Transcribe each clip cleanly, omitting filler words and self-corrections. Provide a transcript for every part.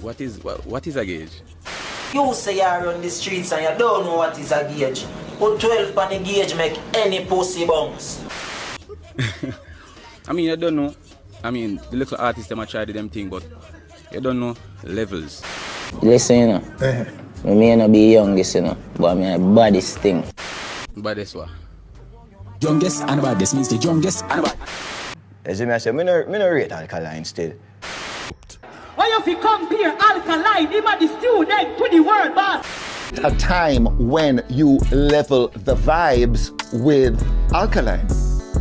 What is a gauge? You say you're on the streets and you don't know what is a gauge. Put 12 on the gauge make any pussy bounce. I mean, I don't know. I mean, the little artists them try them thing, but you don't know levels. Listen, you know. I may not be youngest, you know, but I'm the baddest thing. Baddest what? Youngest and baddest means the youngest and baddest. As I say, I no rate Alkaline still. Why if you compare Alkaline, him and the student to the world boss? A time when you level the vibes with Alkaline.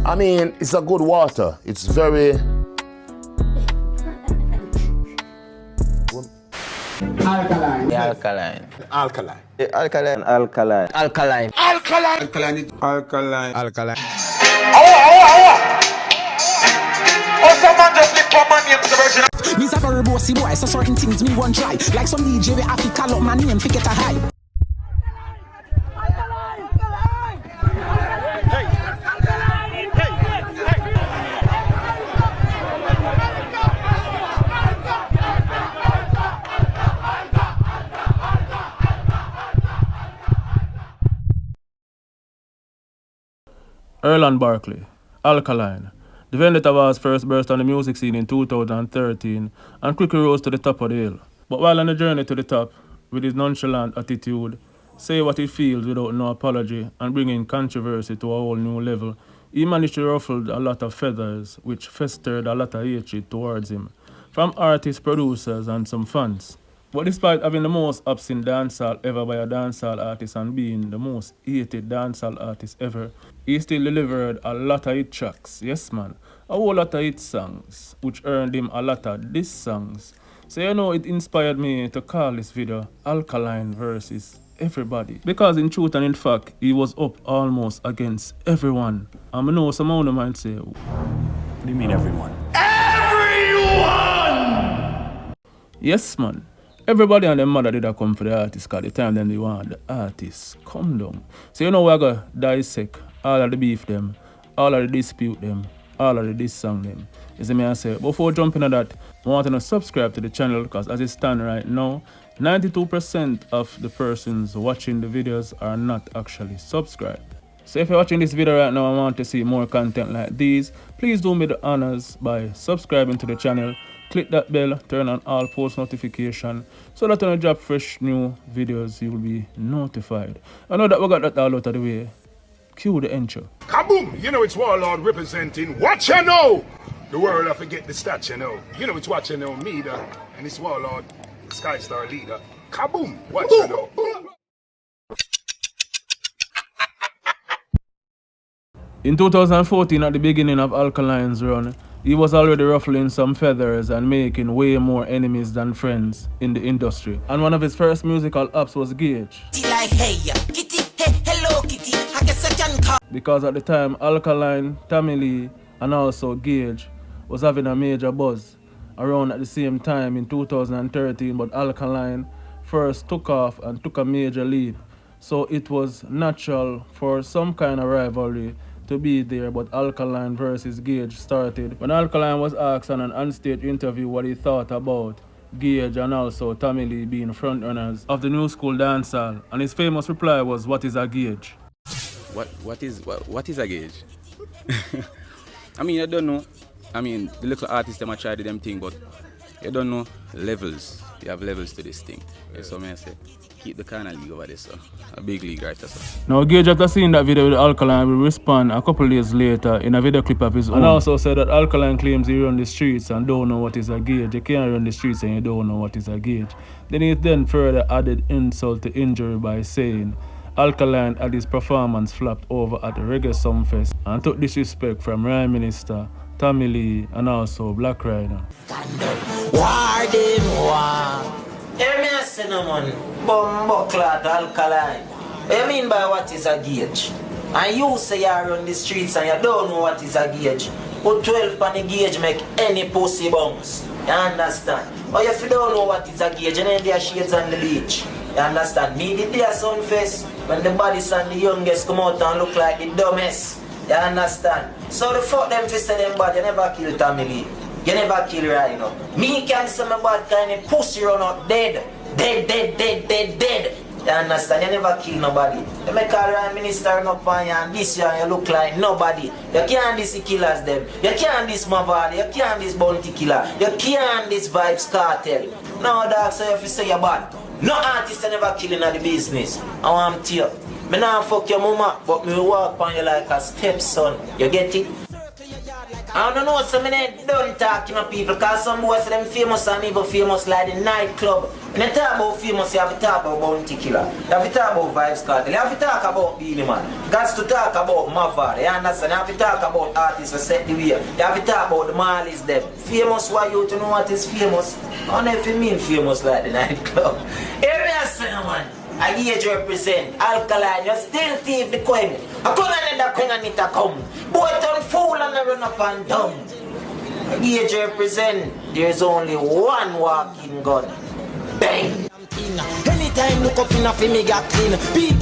I mean, it's a good water. It's very... Alkaline. Alkaline. Alkaline. Alkaline. Alkaline. Alkaline. Alkaline. Alkaline. Alkaline. Me's a very bossy boy, so certain things me won't try. Like some DJ we have to call up my name, forget a hype. Erland Barkley, Alkaline. The vendetta was first burst on the music scene in 2013 and quickly rose to the top of the hill. But while on the journey to the top, with his nonchalant attitude, say what he feels without no apology and bringing controversy to a whole new level, he managed to ruffle a lot of feathers which festered a lot of hatred towards him, from artists, producers and some fans. But despite having the most obscene dancehall ever by a dancehall artist and being the most hated dancehall artist ever, he still delivered a lot of hit tracks, yes man, a whole lot of hit songs, which earned him a lot of diss songs. So you know it inspired me to call this video Alkaline versus Everybody. Because in truth and in fact, he was up almost against everyone. And I know some of them might say, what do you mean everyone? Everyone! Yes man. Everybody and their mother did come for the artist because the time then they want the artist come down. So you know we're going to dissect all of the beef them, all of the dispute them, all of the diss song them. You see me I say, before jumping on that, I want to subscribe to the channel because as it stands right now, 92% of the persons watching the videos are not actually subscribed. So if you're watching this video right now and want to see more content like these, please do me the honors by subscribing to the channel. Click that bell, turn on all post notification so that when I drop fresh new videos, you will be notified. I know that we got that all out of the way. Cue the intro. Kaboom! You know it's Warlord representing what you know! The world I forget the stats you know. You know it's what you know, me the, and it's Warlord, Skystar leader. Kaboom! What you know. In 2014, at the beginning of Alkaline's run, he was already ruffling some feathers and making way more enemies than friends in the industry. And one of his first musical apps was Gage. Like, hey, kitty, hey, hello, kitty. I guess I can call. Because at the time, Alkaline, Tommy Lee, and also Gage was having a major buzz around at the same time in 2013, but Alkaline first took off and took a major lead. So it was natural for some kind of rivalry to be there, but Alkaline versus Gage started when Alkaline was asked on an onstage interview what he thought about Gage and also Tommy Lee being frontrunners of the new school dancehall, and his famous reply was, "What is a gauge?" What is a gauge? I mean, I don't know. I mean, the little artists them try them thing, but you don't know levels. You have levels to this thing. So I say, keep the kind of league over there, so a big league right there. Now Gage, after seeing that video with Alkaline, will respond a couple days later in a video clip of his own. And also said that Alkaline claims he run the streets and don't know what is a gauge. You can't run the streets and you don't know what is a gauge. Then he then further added insult to injury by saying Alkaline had his performance flopped over at the Reggae Sumfest and took disrespect from Prime Minister Tommy Lee and also Black Rider. Hear me a say no man, bumbuckler Alkaline. What you mean by what is a gauge? And you say you're on the streets and you don't know what is a gauge. Put 12 on the gauge make any pussy bounce. You understand? Or if you don't know what is a gauge, and then there are shades on the beach. You understand? Me did there Sunfest when the baddest and the youngest come out and look like the dumbest. You understand? So the fuck them fi say them bad, you never kill Tommy Lee. You never kill Rhino. Me can say my bad kind of pussy run out dead. Dead. You understand? You never kill nobody. You make a Prime Minister up on you and this year and you look like nobody. You can't diss the killers them. You can't diss Mavali. You can't diss Bounty Killer. You can't diss Vybz Kartel. No dog, so if you say you're bad. No artist never killing at the business. I want to you. Me not fuck your mama, but me walk on you like a stepson. You get it? I don't know, so I don't talk to people, because some boys say them famous and even famous like the nightclub. When you talk about famous, you have to talk about Bounty Killer. You have to talk about Vybz Kartel. You have to talk about Beenie Man. You got to talk about Mavali. You understand? You have to talk about artists who set the way. You have to talk about the Marleys them. Famous, why you to know what is famous? I don't know if you mean famous like the nightclub. Hear me say, man. I Gage represent Alkaline, you still thief the coin. I couldn't let the coin and it a come. Boy turn fool and I run up and down. I Gage represent, there's only one walking gun. Bang! Anytime look up in a film, get clean.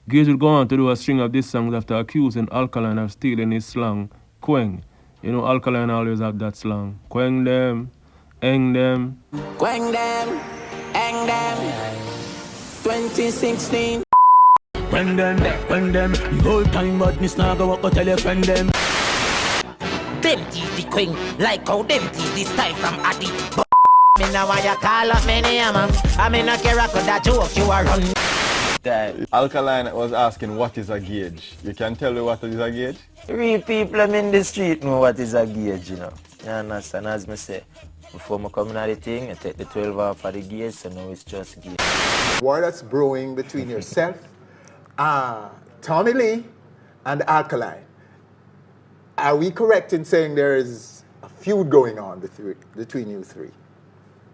Gage will go on to do a string of these songs after accusing Alkaline of stealing his slang, Queng. You know Alkaline always have that slang. Queng them, eng them. Quang them, hang them. 2016. When them, the whole time badness now go up tell your friend them. Them tease the queen, like how them tease the style from Addy. Me now why you call up me name, I mean no care for that joke you are run. Alkaline was asking what is a gauge. You can tell me what is a gauge? Real people in the street know what is a gauge, you know. You understand? As me say, before I come in the thing, I take the 12 off of the gauge, so now it's just gauge. War that's brewing between yourself, Tommy Lee, and Alkaline. Are we correct in saying there is a feud going on between you three?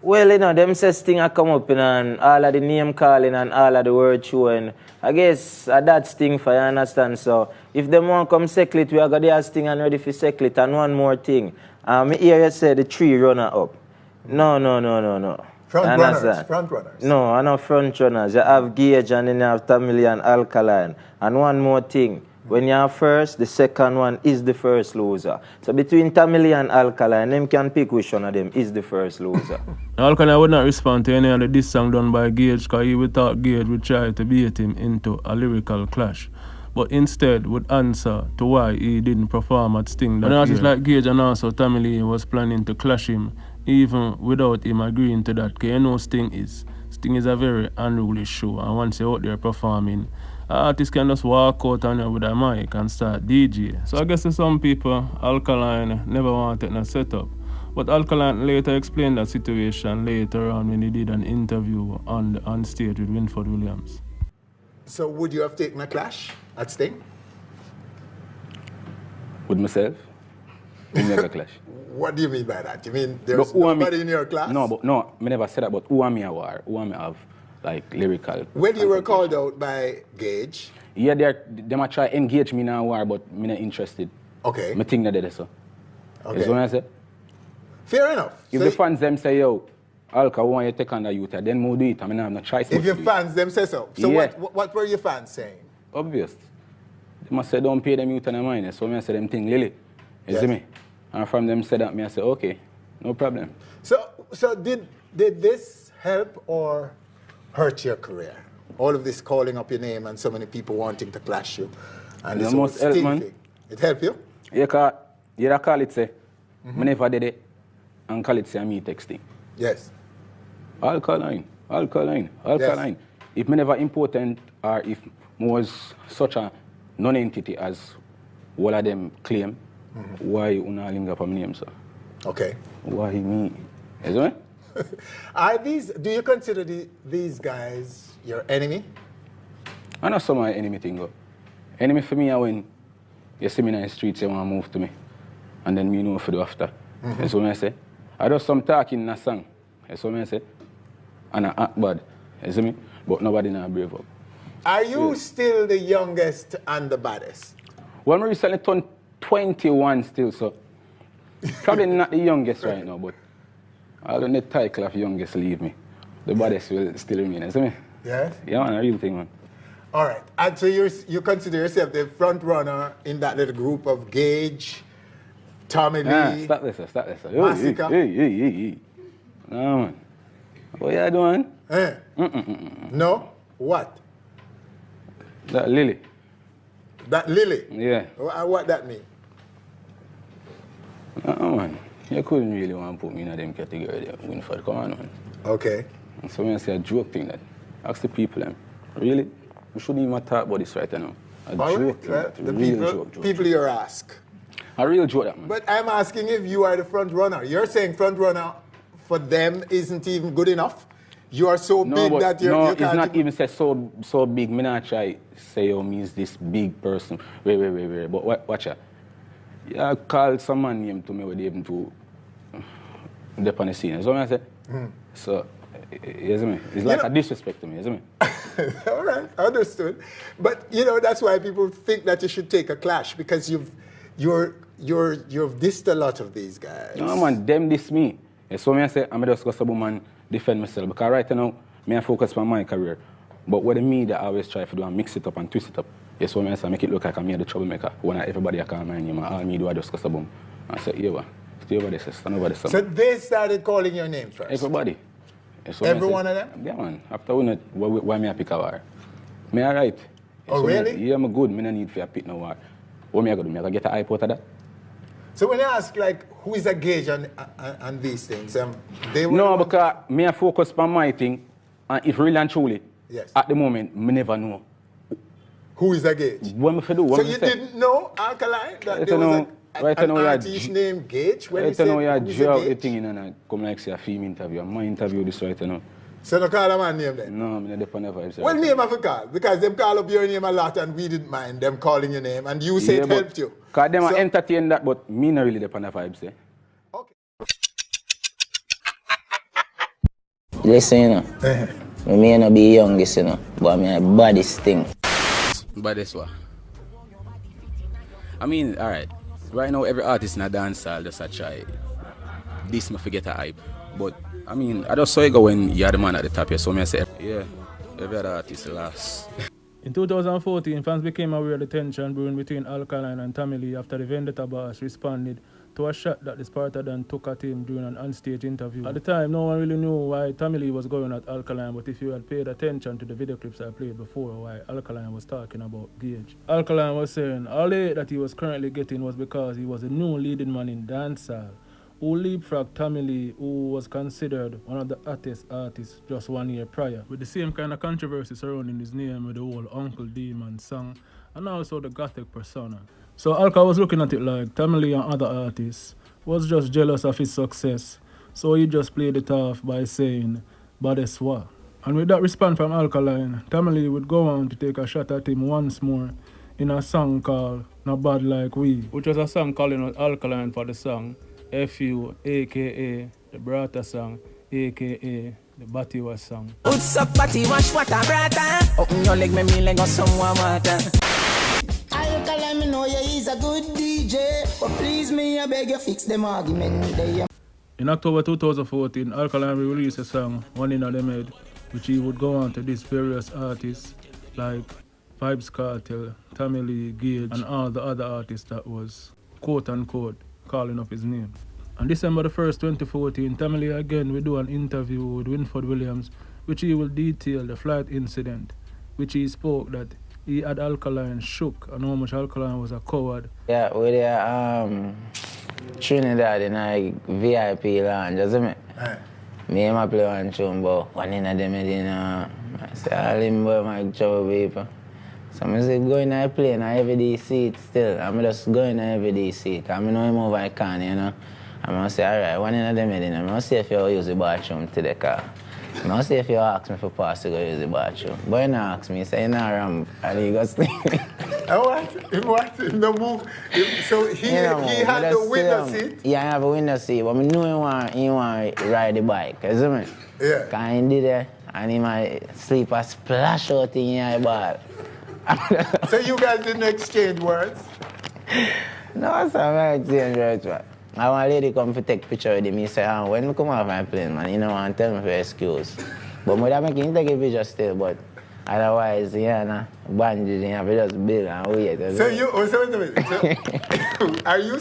Well, you know, them says thing I come up in and all of the name calling and all of the word showing. I guess that's thing for you understand. So if them want come settle it, we are got the thing and ready for settle it. And one more thing. Me hear you say the three runner up. No. Front runners. No, I know front runners. You have Gage and then you have Tommy Lee and Alkaline. And one more thing. When you are first, the second one is the first loser. So between Tommy Lee and Alkaline, them can pick which one of them is the first loser. Alkaline would not respond to any of the diss song done by Gage because he would thought Gage would try to bait him into a lyrical clash. But instead would answer to why he didn't perform at Sting that year. An artist like Gage and also Tommy Lee was planning to clash him even without him agreeing to that. Because you know Sting is a very unruly show, and once you're out there performing, artists can just walk out on you with a mic and start DJ. So I guess to some people, Alkaline never wanted a setup. But Alkaline later explained that situation later on when he did an interview on stage with Winford Williams. So would you have taken a clash at Sting? With myself? We never clash. What do you mean by that? You mean there's nobody in your class? No, I never said that, but who am I a war? Who am I have like lyrical? When you were called out by Gage? Yeah, they might try engage me in a war, but me not interested. Okay. Me think that they so. Okay. Is what I say? Fair enough. If the fans them say, yo, Alka, we want you to take on the youth, then we'll do it. I mean, I have no choice. If your fans them say so. So yeah. What were your fans saying? Obvious. They must say, don't pay them youth and mind. So I say them thing, Lily. You see me? And from them said that, I say, okay, no problem. So did this help or hurt your career? All of this calling up your name and so many people wanting to clash you. And this must help, man. thing. It helped you? You call it say, I never did it, and call it say me texting. Yes. Alkaline. Yes. If me never important or if I was such a non-entity as all of them claim, why you not link up my name, sir? Okay. Why me? Is it? Do you consider these guys your enemy? I know some of my enemy thing. Enemy for me are when you see me in the streets, you want to move to me. And then me know what to do after. That's what I say. I do some talking in a song. That's what I say. And I act bad. You see me? But nobody now brave up. Are you still the youngest and the baddest? Well, I recently turned 21 still, so probably not the youngest right now, but I'll let the title of youngest leave me. The baddest will still remain, you see me? Yes? Yeah, man, a real thing, man. All right. And so you consider yourself the front runner in that little group of Gage, Tommy Lee. Stop this, stop this. Massacre. Hey. No, man. What you doing? No? What? That Lily. That Lily? Yeah. What that mean? No, man. You couldn't really want to put me in them category there, Winford. Come on, man. Okay. So when I say a joke thing that, ask the people, really? We shouldn't even talk about this right now. A joke thing that, the real people you're ask. A real joke that, man. But I'm asking if you are the front runner. You're saying front runner for them isn't even good enough? You are so big that you can't... No, it's not even say so big. Me not try say means this big person. Wait. But watch out. You call some man name to me where they even to dip on the scene. So I say, so, you see me? It's like a disrespect to me, you see me? All right, understood. But, that's why people think that you should take a clash, because you've dissed a lot of these guys. No, man, them diss me. So I say, I'm just going to defend myself. Because right now, I focus on my career. But what me that I always try to do and mix it up and twist it up. Yes, so I say, make it look like I'm the troublemaker. When everybody I call my name, all me do I just go boom. I say, yeah, stay over there, stand over there. So they started calling your name first? Everybody. So every one of them? Yeah, man. After why me I pick a war? Me I write. Oh, really? Yeah, I'm good. Me no need for a pick no war. What me I go do? Me I go get a hype out of that? So when you ask, who is a Gage on these things, they were... No, because me I focus on my thing, and if really and truly, yes. At the moment, me never know. Who is a Gage? What me do? So you didn't know, Alkaline, that there was an artist named Gage? When you said, who's a Gage? Thing and come like say a feom interview. My interview this right now. So no call a man name then? No, I'm not never vibes. Well, name of a call, because them call up your name a lot and we didn't mind them calling your name, and you say it helped you. Because them entertain that, but me not really depend on the vibes. Okay. Listen, I may not be youngest, but I'm baddest thing. Baddest what? I mean, alright. Right now, every artist in a dancehall just a try. This me forget a hype. But, I mean, I just saw it go when you're the man at the top here, so I say, yeah, every other artist last. In 2014, fans became aware of the tension brewing between Alkaline and Tommy Lee after the Vendetta boss responded to a shot that the Sparta Dan took at him during an onstage interview. At the time, no one really knew why Tommy Lee was going at Alkaline, but if you had paid attention to the video clips I played before, why Alkaline was talking about Gage. Alkaline was saying all the hate that he was currently getting was because he was a new leading man in dancehall, who leapfrogged Tommy Lee, who was considered one of the hottest artists just 1 year prior. With the same kind of controversy surrounding his name with the whole Uncle Demon song, and also the gothic persona. So Alka was looking at it like Tommy Lee and other artists was just jealous of his success, so he just played it off by saying, baddest what? And with that response from Alkaline, Tommy Lee would go on to take a shot at him once more in a song called Not Bad Like We, which was a song calling out Alkaline for the song Feud, aka the Brata song, aka the Batiwa song. What's up, Batiwa, what a brata? Open your leg, me like someone water. Alkaline, me know you is a good DJ, but please me, I beg you fix them argument there. In October 2014, Alkaline released a song, One in Them Head, which he would go on to diss various artists like Vybz Kartel, Tommy Lee, Gage, and all the other artists that was quote-unquote calling up his name. On December the 1st, 2014, Tommy Lee again will do an interview with Winford Williams, which he will detail the flight incident, which he spoke that he had Alkaline shook and how much Alkaline was a coward. Yeah, we're there, Trinidad in a VIP lounge, you see me? Me and my play one tune, but one in them I say, all them boy, my trouble people. So I say, go in a plane, a heavy seat still. I'm just going in a heavy seat. I know him over I can, you know. I'm going to say, all right, one in them I'm going to see if you use the bathroom to the car. I'm going to see if you ask me for pass to go use the bathroom. But you ask me, say, nah, ramp, and he go sleep. What? Him no move. So he had the window seat? Yeah, I have a window seat, but I know he want to ride the bike, you see me? Yeah. Because he did it, and he might sleep a splash out in your ball. So you guys didn't exchange words? No, sir, I exchange words, man. I want a lady come to take a picture with him. He say, when I come off my plane, man, you know, want to tell me for excuse. But I make him take a picture still, but Otherwise, yeah, nah, bandage, you have to just build and wait. So you, are you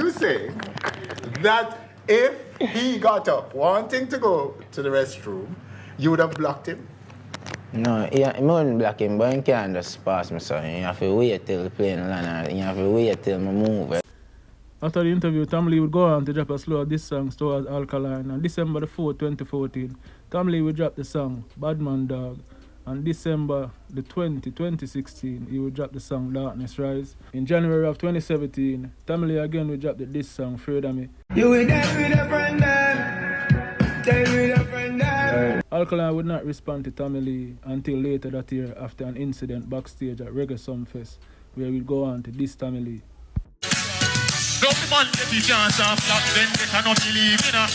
saying that if he got up wanting to go to the restroom, you would have blocked him? No, I wouldn't block him, but you can't just pass me, so you have to wait till the plane land, you have to wait till I move. After the interview, Tommy Lee would go on to drop a slow diss song towards Alkaline. On December the 4th, 2014, Tommy Lee would drop the song Bad Man Dog. On December the 2016, he would drop the song Darkness Rise. In January of 2017, Tommy Lee again would drop the diss song Feud. You with that with a friend then? Tell you with a friend then? Alkaline would not respond to Tommy Lee until later that year after an incident backstage at Reggae Sumfest, where we'd go on to diss Tommy Lee. No man get the chance of flat, then they cannot believe in her.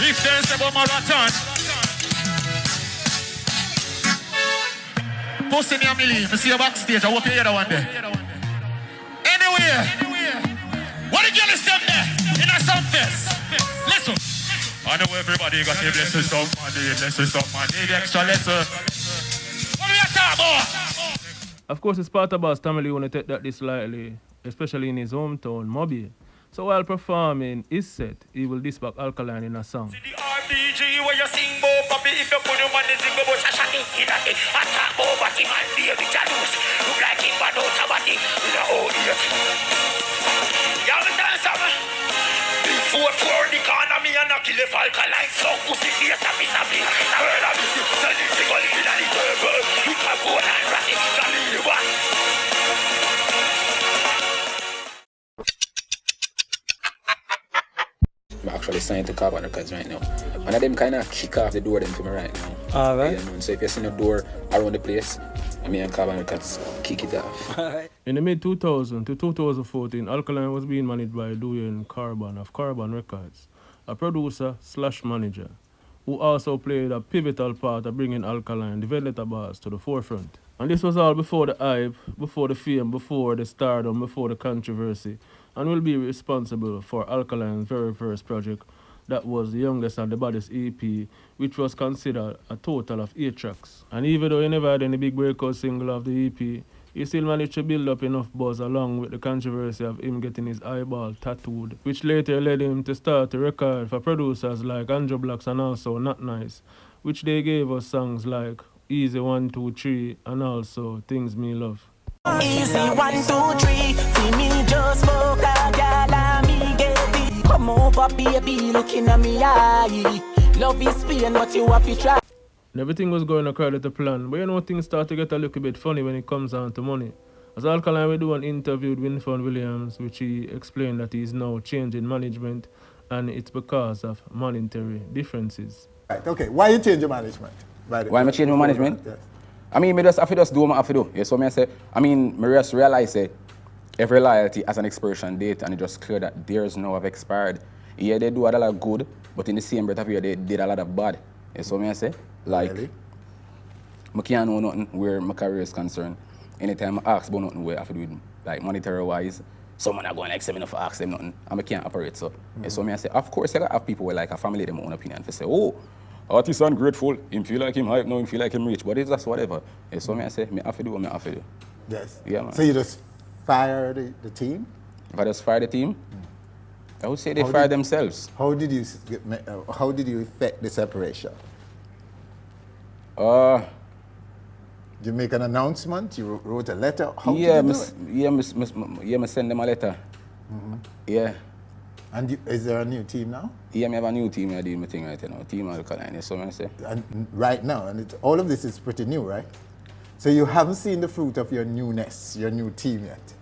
If there's a marathon, post in your millie, I see you backstage, I hope you hear that one there. Anyway, what the girl is them there in a Sumfest? Listen. I know everybody got a blessing, some money, the extra lesson. What are we talking about? Of course, his Sparta boss Tommy Lee wouldn't take that this lightly, especially in his hometown, Mobile. So while performing his set, he will diss back Alkaline in a song. See the RPG where you sing about papi, if you put your money sing about shashaki, hidaki, attack over the man, be a bit loose. Look like him, but don't have a thing, in a old idiot. You have a dance, big 4-4 the economy and a kill if Alkaline, so pussy face, happy. Now where have you seen, tell him to go live in a little world. We can go and rat it, can you what? I'm actually signed to Carbon Records right now. One of them kind of kick off the door them for me right now. Alright. Yeah, man. So if you see a door around the place, me and Carbon Records kick it off. In the mid-2000 to 2014, Alkaline was being managed by Dwayne Carbon of Carbon Records, a producer/manager, who also played a pivotal part of bringing Alkaline, the Vendetta Boss, to the forefront. And this was all before the hype, before the fame, before the stardom, before the controversy, and will be responsible for Alkaline's very first project, that was the youngest and the baddest EP, which was considered a total of 8 tracks. And even though he never had any big breakout single of the EP, he still managed to build up enough buzz along with the controversy of him getting his eyeball tattooed, which later led him to start to record for producers like Andrew Blacks and also Not Nice, which they gave us songs like Easy 1, 2, 3 and also Things Me Love. Easy 1, 2, 3, see me just smoke a gal and me get it. Come over baby, looking at me eye. Love is pain, but you have to try. And everything was going according to plan, but you know things start to get a little bit funny when it comes down to money. As Alkaline will do an interview with Winford Williams, which he explained that he is now changing management, and it's because of monetary differences. Right, okay. Why you change your management? Why am I changing my management? Yes. I mean, I just have to do what I have to do. Yeah, so I say, I just realize that every loyalty has an expiration date, and it just clear that theirs now have expired. Yeah, they do a lot of good, but in the same breath of year, they did a lot of bad. Yeah, so I say, like, really? I can't know nothing where my career is concerned. Anytime I ask about nothing where I have to do it, like monetary wise, someone are going like 7 to ask them nothing, and I can't operate so. Yeah, so I say, of course, I have people where like a family them own opinion to say, oh, artist ungrateful, him feel like him hype now, him feel like him rich, but it's just whatever. Yeah, so I say, I have to do what I have to do. Yes. Yeah, man. So you just fire the team? If I just fire the team, I would say they fire themselves. How did you effect the separation? Did you make an announcement? You wrote a letter? How did you do it? I send them a letter. Yeah. And is there a new team now? Yeah, I have a new team I do my thing right now. Team Alkaline, so I say. And right now, and all of this is pretty new, right? So you haven't seen the fruit of your newness, your new team yet?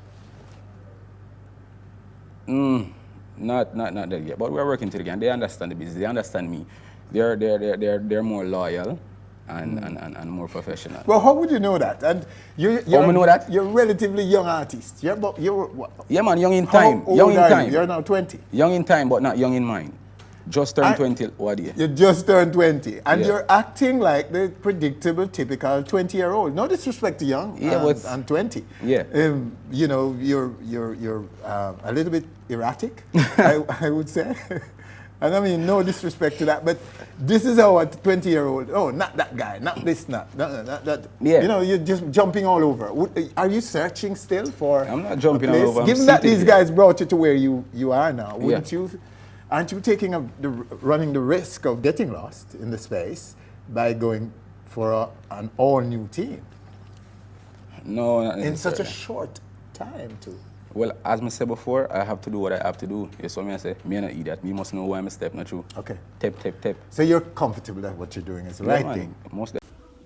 Not that yet, but we're working together and they understand the business, they understand me. They're more loyal and more professional. Well, how would you know that? And you're know that? You're a relatively young artist. You're yeah, man, young in time. How old young in are time. You? You're now 20. Young in time, but not young in mind. Just turned 20 what year? You just turned 20. And you're acting like the predictable, typical 20-year-old. No disrespect to young and 20. Yeah. You know, you're a little bit erratic, I would say. And I mean, no disrespect to that, but this is how a 20-year-old, oh, not that guy, not this, not that. Yeah. You know, you're just jumping all over. Are you searching still for I'm not jumping a place? all over. Given that these guys brought you to where you are now, wouldn't Yeah. you, aren't you running the risk of getting lost in the space by going for an all-new team? No, not in such a necessarily. short time too. Well, as I said before, I have to do what I have to do. You saw me, I say, me not idiot. Me must know why I'm a step, not true. Okay. Tap. So you're comfortable that what you're doing is the right thing? Most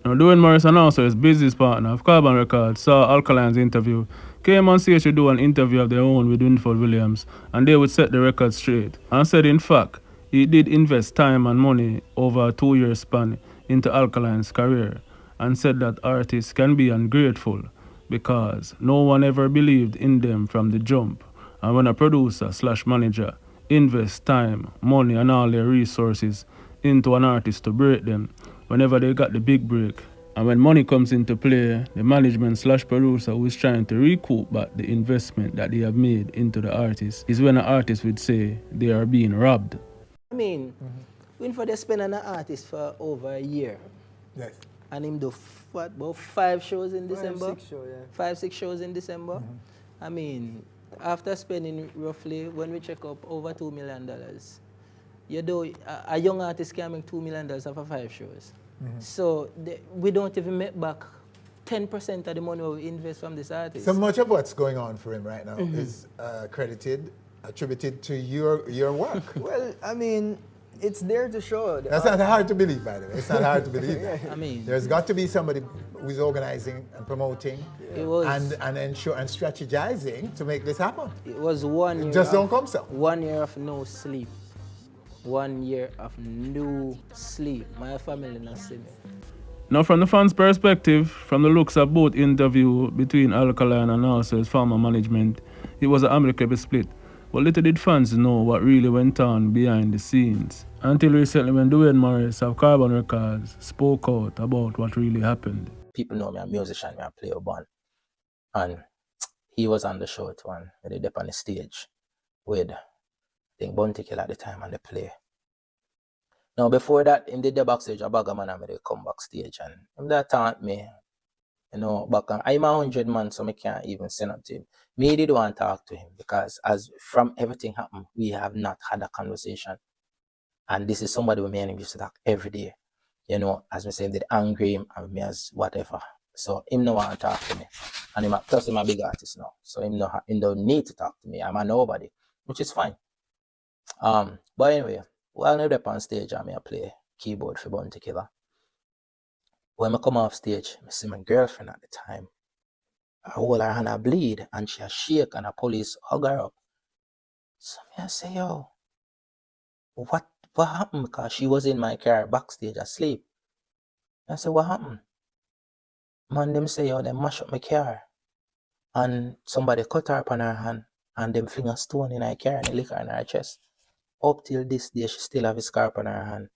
Now, Dwayne Morrison, also his business partner of Carbon Records, saw Alkaline's interview, came on stage to do an interview of their own with Winford Williams, and they would set the record straight, and said, in fact, he did invest time and money over a 2-year span into Alkaline's career, and said that artists can be ungrateful because no one ever believed in them from the jump. And when a producer/manager invests time, money, and all their resources into an artist to break them, whenever they got the big break, and when money comes into play, the management/producer who is trying to recoup back the investment that they have made into the artist is when an artist would say they are being robbed. I mean, Winford they spend on an artist for over a year. Yes. And him do about 5 shows in December? 5, 6 shows, yeah. 5, 6 shows in December. I mean, after spending roughly, when we check up, over $2 million, you know, a young artist can make $2 million after 5 shows. So we don't even make back 10% of the money we invest from this artist. So much of what's going on for him right now is attributed to your work. Well, I mean, it's there to show. That's not hard to believe, by the way. It's not hard to believe. I mean, there's got to be somebody who's organizing and promoting and ensure and strategizing to make this happen. It was 1 year. It just don't come so. 1 year of no sleep. 1 year of no sleep. My family not see me. Now, from the fans' perspective, from the looks of both interview between Alkaline and also his former management, it was an amicable split. But little did fans know what really went on behind the scenes. Until recently, when Dwayne Morris of Carbon Records spoke out about what really happened. People know me, I'm a musician, I play a band. And he was on the show at one, they did up on the stage with, I think, Decarated at the time and they play. Now, before that, in the backstage, a bagger man and they come backstage and him that taunt me, you know, back on, I'm 100 man, so I can't even send up to him. Me did want to talk to him because as from everything happened, we have not had a conversation. And this is somebody with me and him used to talk every day. You know, as we say, they angry him and me as whatever. So him no want to talk to me. And him, plus him a big artist now. So him don't need to talk to me. I'm a nobody, which is fine. But anyway, while I'm up on stage, I play keyboard for Decarated. When I come off stage, I see my girlfriend at the time. I hold her hand, I bleed, and she a shake, and the police hug her up. So I say, yo, what happened? Because she was in my car backstage asleep. I say, what happened? Man, them say, yo, they mash up my car. And somebody cut her up on her hand, and them fling a stone in her car, and they lick her in her chest. Up till this day, she still have a scar on her hand.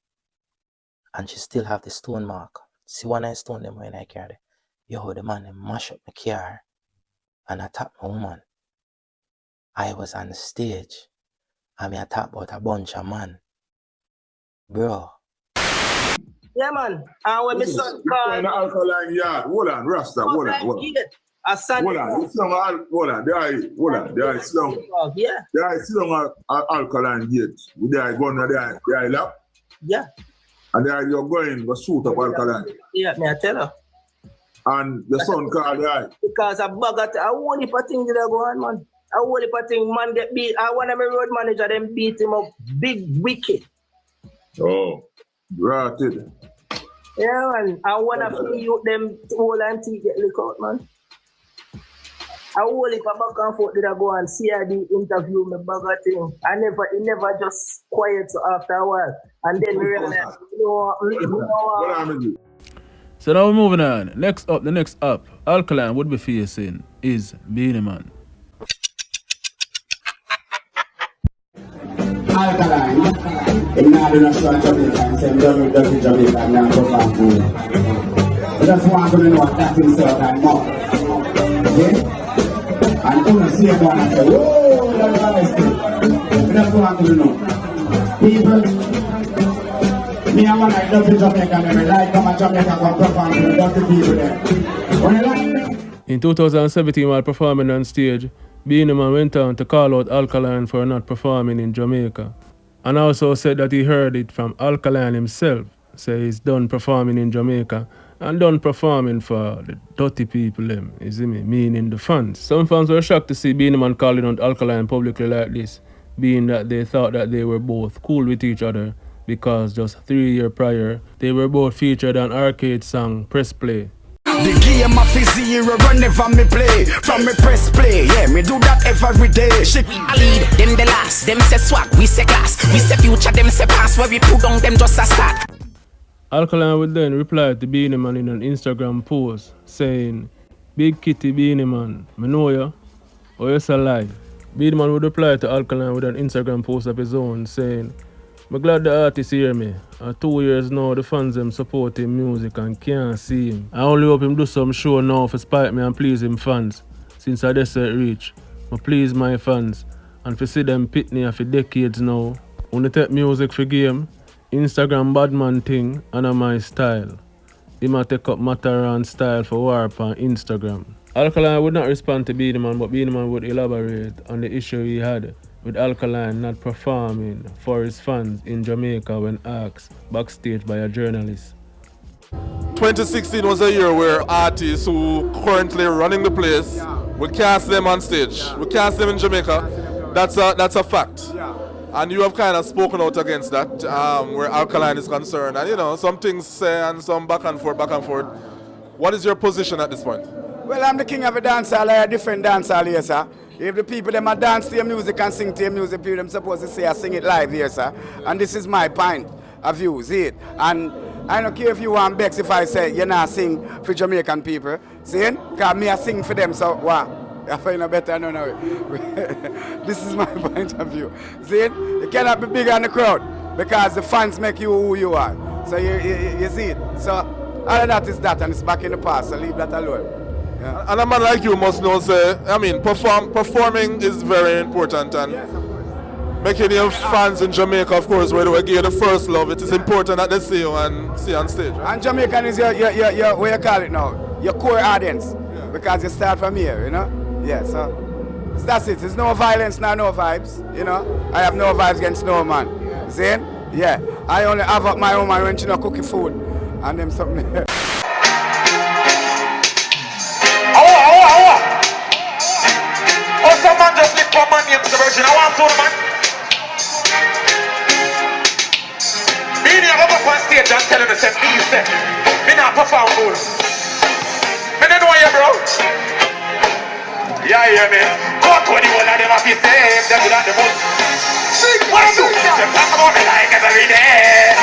And she still have the stone mark. See one I stone them when I carry it. Yo, the man them mash up my car and attack my woman. I was on the stage and I attack about a bunch of man. Bro. Yeah, man. And when my son called... In the Alkaline yard. Hold on, Rasta. Hold on. Hold on. There is some. Yeah. There is some Alkaline gate. There is going there lap. Yeah. And there you're going to shoot up Alkaline. Yeah, may I tell her? And the son called right. Because a bugger, I won't heap of things that go on, man. I won't heap of things, man get beat. I want my road manager, them beat him up big wicked. Oh, right. Yeah, man. I want to feel you them whole antique get lick out, man. I whole heap of back and forth did I go and CID interview me bugger thing. He never just quiet so after a while. And then we realized, So now we're moving on. Next up, the next up, Alkaline would be facing is Beenie Man. Alkaline, in now the restaurant Jamaica and say dirty Jamaica and now go back home. I just want to know what that himself and more. Okay? And when I see a man and say, whoa, that's a mistake. I just want to know. People, me and one like dirty Jamaica, me like come and Jamaica go perform to the dirty people there. When you like In 2017, while performing on stage, Beenie Man went on to call out Alkaline for not performing in Jamaica, and also said that he heard it from Alkaline himself, say he's done performing in Jamaica and done performing for the dirty people them, you see me, meaning the fans. Some fans were shocked to see Beenie Man calling out Alkaline publicly like this, being that they thought that they were both cool with each other because just 3 years prior, they were both featured on Arcade song Press Play. The game of zero whenever me play. From me press play, yeah, me do that every day. Shit, I lead, them the last. Them say swag, we say class. We say future, them say past. Where we put on them just a start. Alkaline would then reply to Beenie Man in an Instagram post saying, "Big Kitty Beenie Man, me know ya, or you say lie." Beenie Man would reply to Alkaline with an Instagram post of his own saying, "I'm glad the artist hear me. 2 years now the fans them support him music and can't see him. I only hope him do some show now for spite me and please him fans. Since I desert reach, I please my fans and for see them pitney for decades now. When take music for game, Instagram badman thing and my style. He might take up Mataran style for warp on Instagram." Alkaline would not respond to Beenie Man, but Beenie Man would elaborate on the issue he had with Alkaline not performing for his fans in Jamaica when asked backstage by a journalist. 2016 was a year where artists who currently running the place, we cast them on stage. We cast them in Jamaica. That's a fact. And you have kind of spoken out against that, where Alkaline is concerned. And you know, some things say and some back and forth. What is your position at this point? well, I'm the king of a dancehall, I a different dancehall here, sir. If the people them a dance to your music and sing to your music, people them supposed to say I sing it live here, sir. And this is my point of view, see it? And I don't care if you want Bex if I say you not sing for Jamaican people, see it? Because me I sing for them, so what? I find a better no. This is my point of view. See it? You cannot be bigger than the crowd because the fans make you who you are. So you see it. So all of that is that, and it's back in the past, so leave that alone. Yeah. And a man like you must know, say, I mean, performing is very important, and yes, making your fans in Jamaica, of course, where they give the first love, it is important that they see you and see you on stage. Right? And Jamaican is your what you call it now, your core audience, because you start from here, you know? Yeah, so that's it. There's no violence, no vibes, you know? I have no vibes against no man. See? Yeah. I only have up my own man when you know cooking food and them something. Oh, some man just lift one man name to the version. I want to man. Beenie Man up on stage and telling me, say, please, say, me not perform fool. Me don't know you, bro. Yeah, hear me. Go to the one of them have to say, them do that the most. What do you say? Talk about me like every day.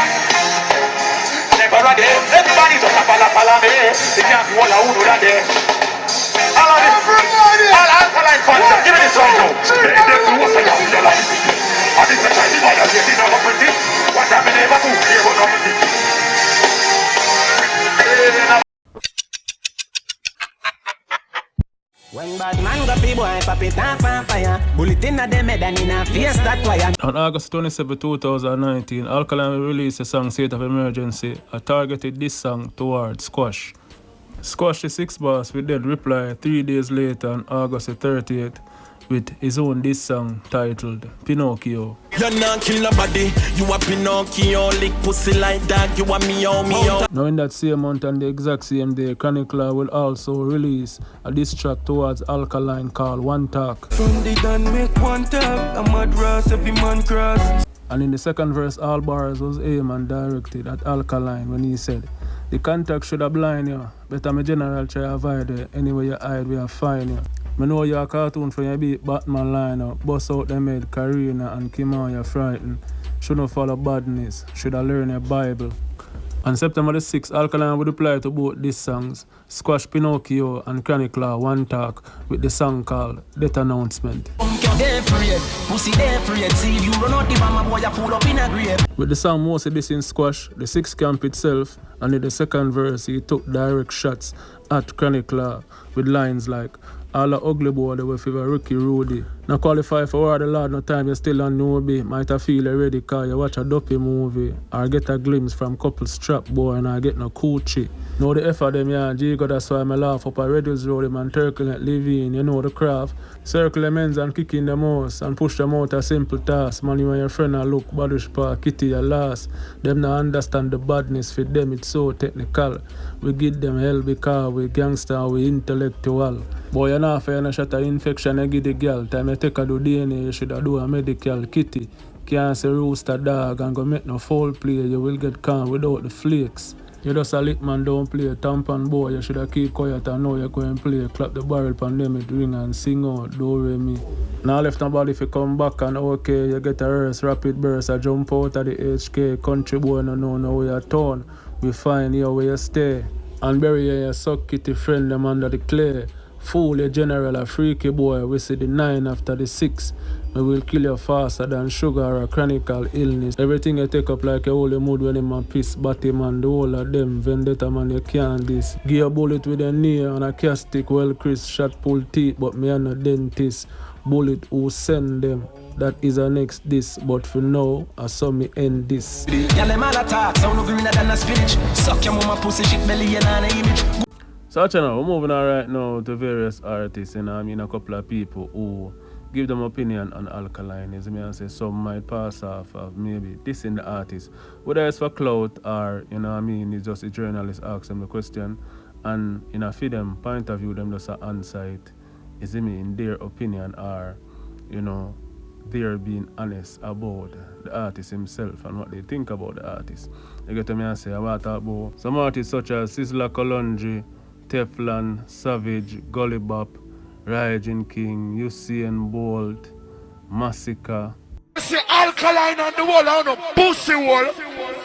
Never a day. Everybody just a pala me. They can't be all who do that day. All of them. All Alkaline fans, give me this right now. They do what's a young your life. And it's a tiny boy that gets in our pretty. What have been able to hear what I'm doing. When bad man got people boy pop it off on fire. Bullet in a them head and in a face that wire. On August 27, 2019, Alkaline will release a song State of Emergency. I targeted this song towards Squash. Squash the 6 boss with then reply 3 days later on August 30th with his own diss song titled Pinocchio. You not kill nobody, you a Pinocchio, lick pussy like that, you a meow. Now in that same month and the exact same day, Chronic Law will also release a diss track towards Alkaline called One Talk. From the done make one talk, a mad rass every man cross. And in the second verse, all bars was aimed and directed at Alkaline when he said, "The contact should have blind you, better my general try avoid you, anywhere you hide we have find you. I know you're a cartoon from your beat Batman line up, bust out them head, Karina and Kimon, you're frightened. Shouldn't follow badness, should have learned your Bible." On September the 6th, Alkaline would reply to both these songs, Squash Pinocchio and Chronic Law One Talk, with the song called Death Announcement. With the song mostly this in Squash, the 6th camp itself, and in the second verse he took direct shots at Chronic Law with lines like, All the ugly boy they will favor Ricky Rudy. Now qualify for War of the Lord, no time you still on newbie. Might have feel already cause you watch a dopey movie. Or get a glimpse from couple strap boy and I get no coochie. Know the effort them yeah, Jigo, that's why I laugh up a Redwood's road them and turbulent living, you know the craft. Circle them ends and kick in the mouse and push them out a simple task. Money when your friend a look, badish pa, kitty a last. Them not understand the badness for them, it's so technical. We give them hell because we gangster, we intellectual. Boy, you know, if you shot an infection, you give the girl. Time you take a do DNA, you should do a medical kitty. Can't say rooster dog and go make no foul play. You will get calm without the flakes. You just a lit man, don't play a tampon boy. You should have keep quiet and know you go and play. Clap the barrel pandemic ring and sing out, do re mi. Now left nobody if you come back and okay, you get a reverse, rapid burst, I jump out of the HK. Country boy no know now where you turn. We find you where you stay. And bury your suck kitty friend them under the clay. Fool a general, a freaky boy, we see the 9 after the 6. We will kill you faster than sugar or a chronic illness. Everything you take up like a holy mood when him a piss, batty man, the whole of them, vendetta man, you can't this. Give a bullet with a knee and a castic, well Chris, shot pull teeth, but me and a dentist. Bullet who send them. That is our next this, but for now, I saw me end this. So, we're moving on right now to various artists, and I mean a couple of people who give them opinion on Alkaline. As I say, some might pass off of maybe dissing the artist, whether it's for clout or, you know what I mean, it's just a journalist asks them the question, and in a feed them point of view, them just answer it, is it me in their opinion, or, you know, they're being honest about the artist himself and what they think about the artist. You get to me and say, I want to talk about some artists such as Sizzla Kalonji, Teflon, Savage, Gullybop, Raging King, Usain Bolt, Massacre. See Alkaline on the wall on a pussy wall.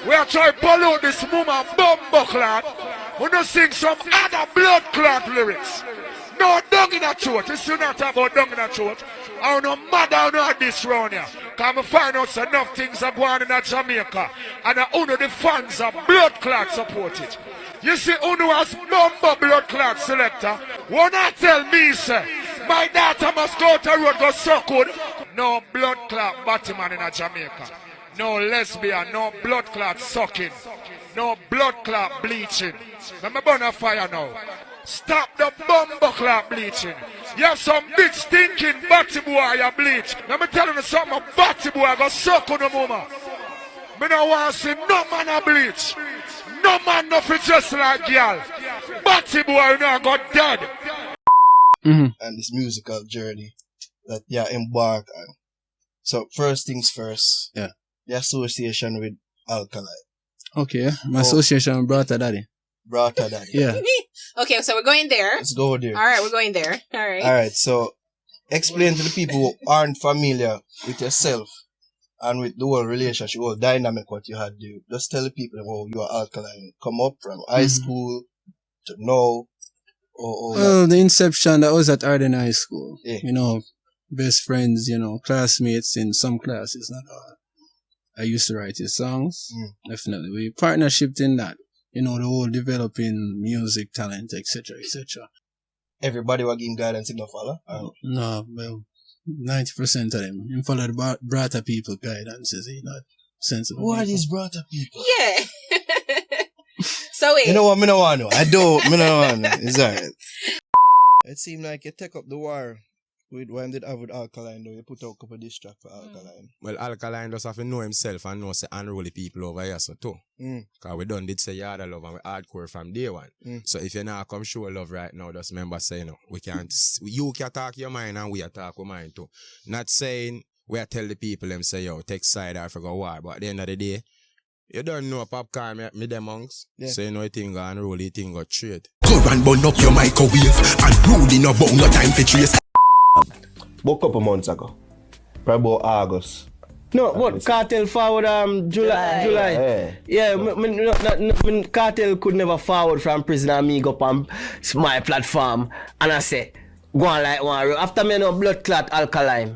We are trying to pull out this woman bumbo clot. We don't sing some other blood clot lyrics. No dung in a throat. This is not about dung in a throat. I don't know mad I know this round here. Because I find out enough things are going on in Jamaica. And I know the fans of blood clot support it. You see, Uno has bumbo blood clot selector. Won't not tell me, sir, my daughter must go to road, go suck good. No blood clot Batman in a Jamaica. No lesbian, no blood clot sucking. No blood clot bleaching. Let me burn a fire now. Stop the bumbo clot bleaching. You have some big stinking batty boy you bleach. Let me tell you something, batty boy go suck on the mama. Me no want to see no man a bleach. No man nothing just like girl. Batty boy now got dead. And this musical journey that you embark on. So first things first, the association with Alkaline. Okay, my association with Brata Daddy. Brata Daddy. Yeah. Okay, so we're going there. Let's go there. Alright, we're going there. Alright, so explain to the people who aren't familiar with yourself and with the whole relationship, whole dynamic what you had there. Just tell the people how you are Alkaline. Come up from high school to now. Well, the inception, that was at Arden High School. Yeah. You know, best friends, you know, classmates in some classes. Not all. I used to write his songs. Definitely. We partnershiped in that. You know, the whole developing music, talent, etc., etc. Everybody was giving guidance in the follow? No, well, 90% of them. In follow the Brata people guidance, is he not sensible? Who are these Brata people? Yeah. So wait. You know what? Me no want to know. I don't. Me no want to know. It's alright. It seemed like you take up the war with when did have with Alkaline though. You put out a couple diss track for Alkaline. Well, Alkaline does have to know himself and know say unruly people over here so too. Because we done did say yard love and we hardcore from day one. So if you not come show love right now, just remember say no. We can't. You can talk your mind and we talk our mind too. Not saying we tell the people them say yo take side or forgo war, but at the end of the day. You don't know Popcaan, me them monks. So you know a thing go unruly, thing go trade. Go and burn up your microwave and ruling about no time for trace. About a couple months ago. Probably about August. No, but Kartel forward July. Yeah, Kartel could never forward from prison and me go up on my platform and I say, go on like one. After me no blood clot Alkaline.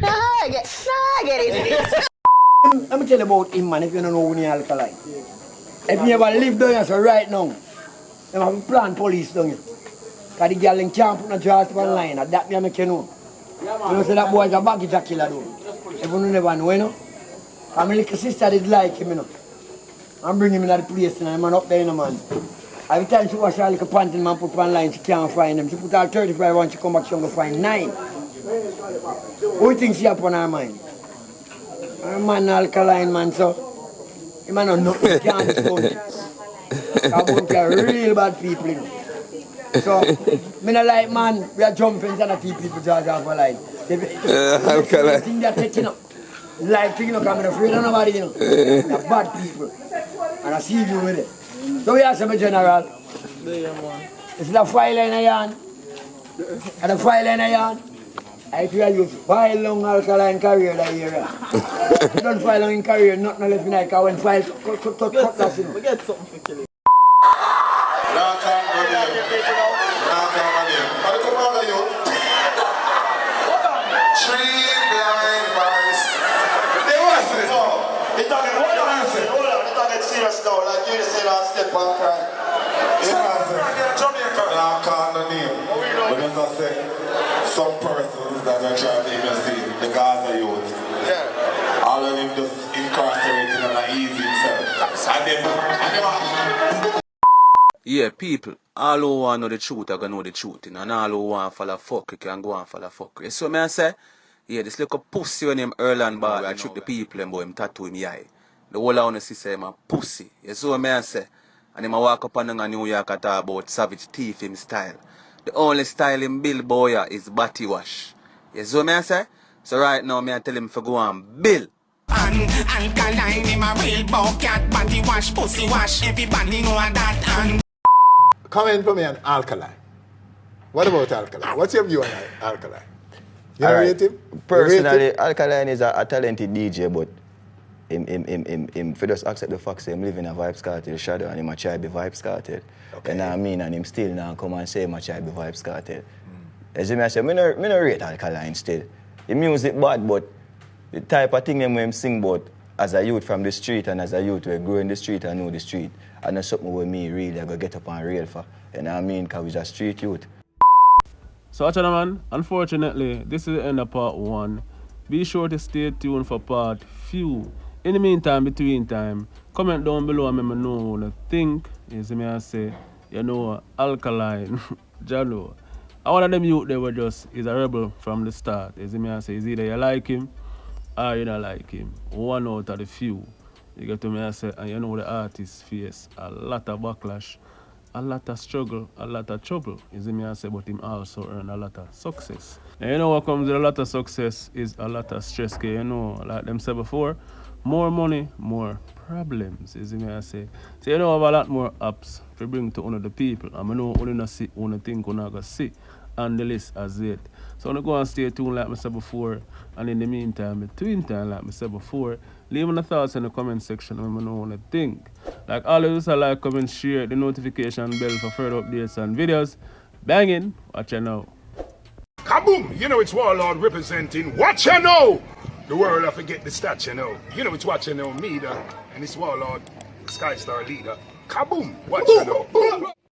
I get it. Let me tell you about him, man, if you don't know when you're Alkaline. If you ever live down here, so right now, Them have to plan police down here. Because the girl can't put no draws to online. That me make you know. You know, say that boy is a baggage a killer though. Everyone never know, you know. And my little sister did like him, you know. And bring him in the place, and man up there, you know, man. Every time she wash her little panty, man put online, she can't find them. She put her 35 and she come back, she going to find 9. What do you think she have on her mind? Her man Alkaline, man, so. He man not nothing, he can't discount it. That bunch of real bad people, you know. So, me not like, man, we are jumping and I keep people charge off a line. Alkaline. Thing they are taking up. Like thing, you know, because I'm afraid of nobody, you know. They're bad people. And I see you with it. So we are some general. It's the file in a yarn. And the file in a yarn. I tell you, file long Alkaline career that year. You don't file long in career, nothing left behind, because when file cut that, you know. We get something for killing. Serious now, like you say last step and cry. I can't the name. But as I say, some persons that are trying to even see the Gaza youth. Yeah. All of them just incarcerated and easy himself. And then, yeah, people, all who want to know the truth are going to know the truth. And all who want to follow fuck, you can go and follow fuck. So me I say, yeah, this little pussy when him Erland Ball, I trick the people and boy him tattoo him eye. The whole of the system is a pussy. You see what I say? And I walk up on New York and talk about savage thief him style. The only style in Bill Boya is body wash. You see what I say? So right now I tell him to go on Bill. Alkaline him a real bowcat, body wash, pussy wash. Everybody know that. And comment for me on Alkaline. What about Alkaline? What's your view on Alkaline? You rate him? Personally, Alkaline is a talented DJ, but him for just accept the fact that him live in a Vybz Kartel shadow and him a try be Vybz Kartel. Okay. You know what I mean? And him still now come and say him a try be Vybz Kartel. As I say, I no rate Alkaline still. The music bad, but the type of thing him sing about as a youth from the street and as a youth we grow in the street and know the street. And that's something with me really I go get up and real for. You know what I mean? Because we're a street youth. So man, unfortunately, this is the end of part 1. Be sure to stay tuned for part few. In the meantime, between time, comment down below and let me know what you think. You see me I say, you know, Alkaline, Jalo. One of them youth they were just, is a rebel from the start. You see me I say, is either you like him or you don't like him. One out of the few. You get to me I say, and you know the artist face a lot of backlash, a lot of struggle, a lot of trouble. You see me I say, but him also earn a lot of success. And you know what comes with a lot of success is a lot of stress. Cause you know, like them said before, more money, more problems, is me I say. So you know have a lot more apps to bring to one of the people. And I know only not see, only think only go see on the list as it. So I'm go and stay tuned like I said before. And in the meantime, between time, like I said before, leave me thoughts in the comment section and I know what you think. Like always, like, comment, share the notification bell for further updates and videos. Banging, watch you now. Kaboom! You know it's Warlord representing Watch You Know! The world I forget the stats, you know. You know it's Watch You Know, me, and it's Warlord, Skystar leader. Kaboom! Watch You Know.